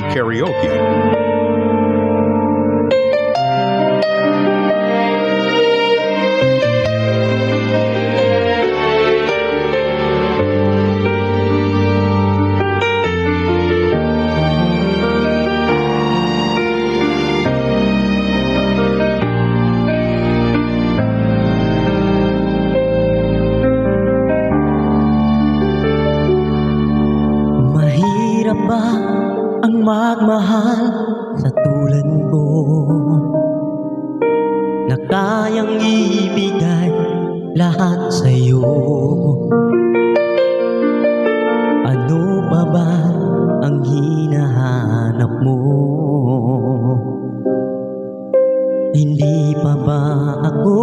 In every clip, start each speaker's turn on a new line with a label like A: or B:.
A: Karaoke.
B: Mahirap ba ang magmahal sa tulad ko, na kayang ibigay lahat sa'yo? Ano pa ba ang hinahanap mo? Hindi pa ba ako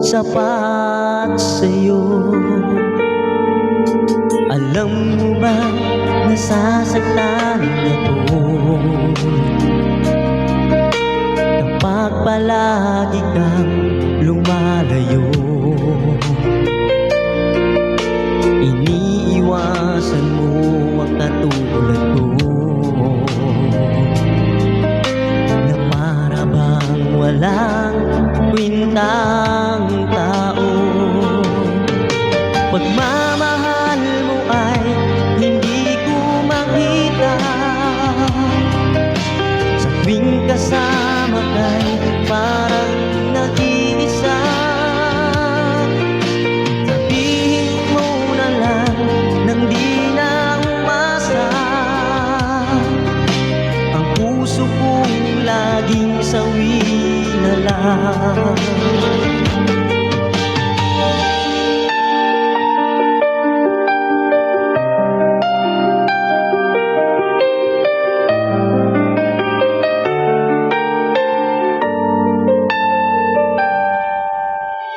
B: sapat sa'yo? Alam mo ba nasasaktan ako kapag palagi kang lumalayo? Iniiwasan mo ang katulad ko, na para bang walang kwentang tao. Pagmamahal mo ay hindi ko makita, sa tuwing kasama ka'y parang nag-iisa. Sabihin mo na lang nang di na umasa, ang puso kong laging sawi na lang.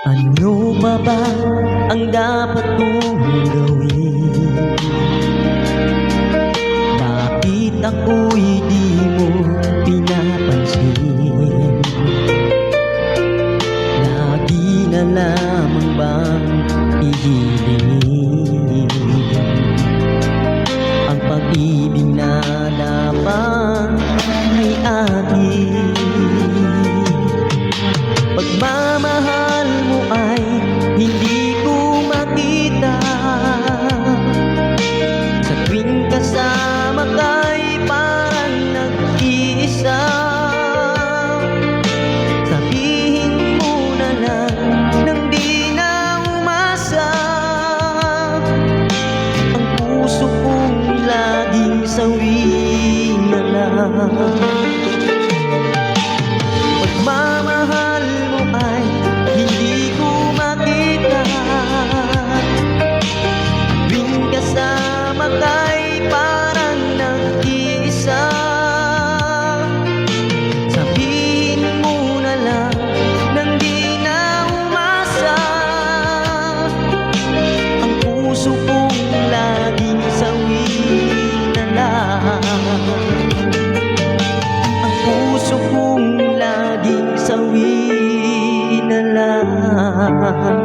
B: Ano ba ang dapat kong gawin? Bakit ako'y di mo pinapansin? Lagi na lamang bang ihilingin ang pag-ibig na dapat ay akin? Pagmamahal mo ay hindi ko makita, sa tuwing kasama ka'y parang nag-iisa. Sabihin mo na lang nang di na umasa, ang puso kong laging sawi na lang. Pagmamahal mo ay hindi ko makita, tuwing kasama ka'y parang nag-iisa. Sabihin mo na lang nang di na umasa, ang puso kong laging sawi na lang. Ang puso kong laging sawi na lang.